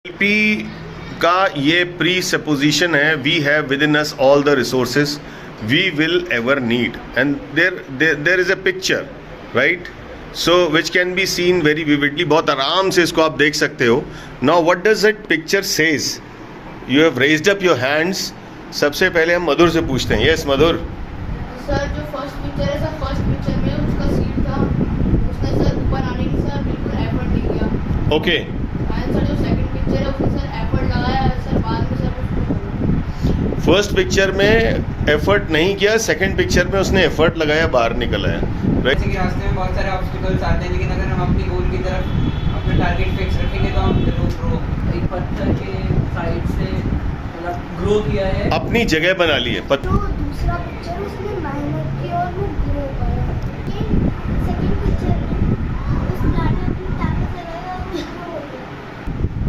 NLP का ये presupposition है, we have within us all the resources we will ever need, and there is a picture, right, so which can be seen very vividly. बहुत आराम से इसको आप देख सकते हो। Now what does that picture says? You have raised up your hands. सबसे पहले हम मधुर से पूछते हैं। यस मधुर। सर जो फर्स्ट पिक्चर है सर, फर्स्ट पिक्चर में उसका सीट था, उसने सर ऊपर आने की सर बिल्कुल एफर्ट नहीं किया। ओके। एंड सर जो सेकंड पिक्चर है उसने सर एफर्ट लगाया सर, बाद में सर फर्स्ट पिक्चर में एफर्ट नहीं किया, सेकंड पिक्चर में उसने एफर्ट लगाया, बाहर निकल आया, राइट। जैसे कि रास्ते में बहुत सारे ऑब्स्टिकल्स आते हैं, लेकिन अगर हम अपनी गोल की तरफ अपने टारगेट फिक्स रखेंगे तो हम जरूर ग्रो। एक पत्थर के साइड से मतलब ग्रो किया है, अपनी जगह बना ली है। जो दूसरा पिक्चर उसने मेहनत की और वो ग्रो करा। सेकंड पिक्चर उस प्लांट ने अपनी ताकत लगाई और वो ग्रो हो गया।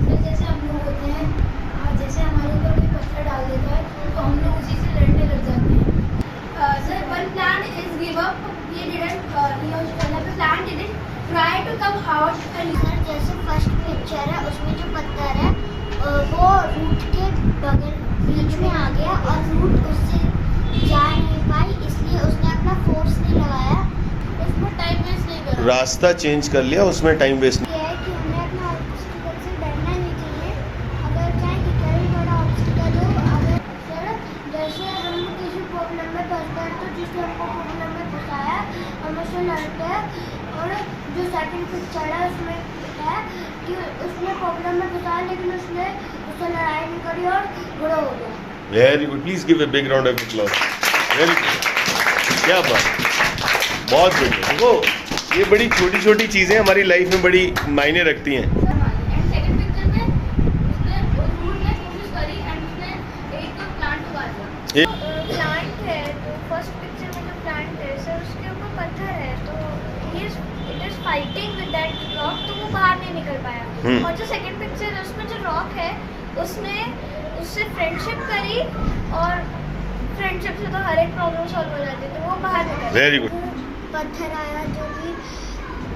सर जैसे हम लोग होते हैं, जैसे हमारे ऊपर कोई पत्थर डाल देता है तो हम लोग उसी से लड़ने लग जाते हैं। Sir one plant is give up, ये didn't plant didn't try to come out. Sir जैसे फर्स्ट पिक्चर है उसमें जो पत्थर है वो रूट के बगल बीच में आ गया और रूट उससे जा नहीं पाई, इसलिए उसने अपना फोर्स नहीं लगाया, उसमें टाइम वेस्ट नहीं करा। रास्ता चेंज कर लिया, उसमें टाइम वेस्ट ये है कि हमें अपना ऑब्स्टिकल से डरना नहीं चाहिए, अगर चाहे कितना भी बड़ा ऑब्स्टिकल हो। अगर सर जैसे हम किसी प्रॉब्लम में फंसते हैं तो जिसने हमको प्रॉब्लम में फंसाया हम उससे लड़ते हैं, और जो सेकंड पिक्चर है उसमें है कि उसने प्रॉब्लम में फंसाया लेकिन उसने उससे लड़ाई नहीं करी और बड़ा हो गया। Very good, please give a big round of applause. Very good, क्या बात, बहुत बढ़िया। देखो ये बड़ी छोटी छोटी चीज़ें हमारी लाइफ में बड़ी मायने रखती हैं। एंड सेकंड पिक्चर में उसने उस रूट ने कोशिश करी एंड उसने एक प्लांट उगा दिया। प्लांट है तो फर्स्ट पिक्चर में जो प्लांट है सर उसके ऊपर पत्थर है तो it is fighting with that rock, तो वो बाहर नहीं निकल पाया। और जो सेकंड पिक्चर है उसमें जो रॉक है उसने उससे फ्रेंडशिप करी और फ्रेंडशिप से तो हर एक प्रॉब्लम सॉल्व हो जाती है, तो वो बाहर निकल। Very good. पत्थर आया जो कि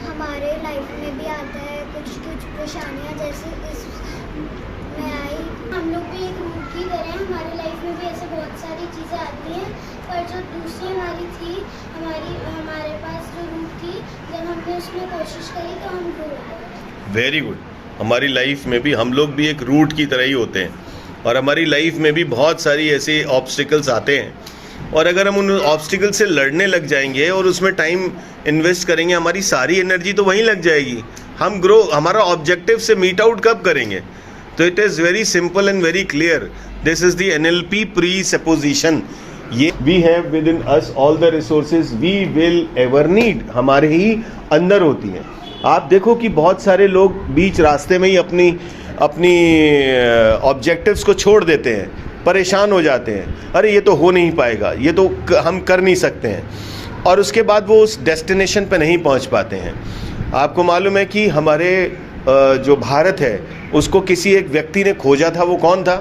हमारे लाइफ में भी आता है, कुछ कुछ परेशानियाँ जैसे इस में आई। हम लोग भी एक रूट की तरह हैं, हमारी लाइफ में भी ऐसे बहुत सारी चीज़ें आती हैं, पर जो दूसरी हमारी थी हमारे पास जो रूट थी, जब हमने उसमें कोशिश करी तो हम ग्रो हो गए। Very good. हमारी लाइफ में भी हम लोग भी एक रूट की तरह ही होते हैं, और हमारी लाइफ में भी बहुत सारी ऐसे ऑब्स्टिकल्स आते हैं, और अगर हम उन ऑब्स्टिकल से लड़ने लग जाएंगे और उसमें टाइम इन्वेस्ट करेंगे, हमारी सारी एनर्जी तो वहीं लग जाएगी। हम ग्रो, हमारा ऑब्जेक्टिव से मीट आउट कब करेंगे? तो it is very simple and very clear. This is the NLP presupposition. ये we have within us all the resources we will ever need, हमारे ही अंदर होती हैं। आप देखो कि बहुत सारे लोग बीच रास्ते में ही अपनी ऑब्जेक्टिव्स को छोड़ देते हैं, परेशान हो जाते हैं, अरे ये तो हो नहीं पाएगा, ये तो हम कर नहीं सकते हैं, और उसके बाद वो उस डेस्टिनेशन पे नहीं पहुंच पाते हैं। आपको मालूम है कि हमारे जो भारत है उसको किसी एक व्यक्ति ने खोजा था, वो कौन था?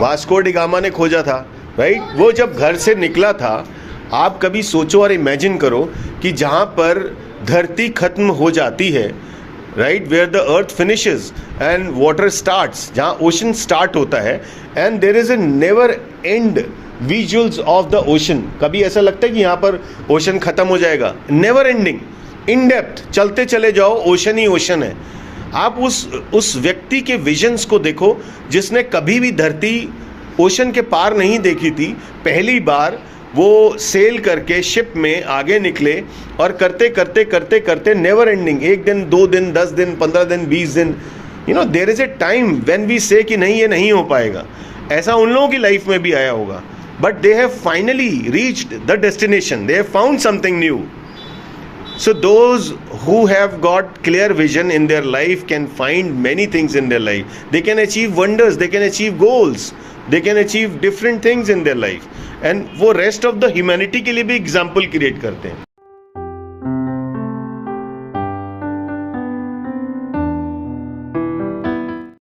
वास्को डी गामा ने खोजा था, राइट। वो जब घर से निकला था, आप कभी सोचो और इमेजिन करो कि जहाँ पर धरती खत्म हो जाती है, right, where the earth finishes and water starts, जहाँ ओशन स्टार्ट होता है, and there is a never end visuals of the ocean. कभी ऐसा लगता है कि यहाँ पर ओशन खत्म हो जाएगा? नेवर एंडिंग, इन डेप्थ चलते चले जाओ, ओशन ही ओशन है। आप उस व्यक्ति के विजन्स को देखो जिसने कभी भी धरती ओशन के पार नहीं देखी थी। पहली बार वो सेल करके शिप में आगे निकले, और करते करते करते करते नेवर एंडिंग, 1 दिन 2 दिन 10 दिन 15 दिन 20 दिन, you know there is a time when we say कि नहीं ये नहीं हो पाएगा। ऐसा उन लोगों की लाइफ में भी आया होगा, but they have finally reached the destination, they have found something new. So those who have got clear vision in their life can find many things in their life. They can achieve wonders, they can achieve goals, they can achieve different things in their life. And वो rest of the humanity के लिए भी example create करते हैं।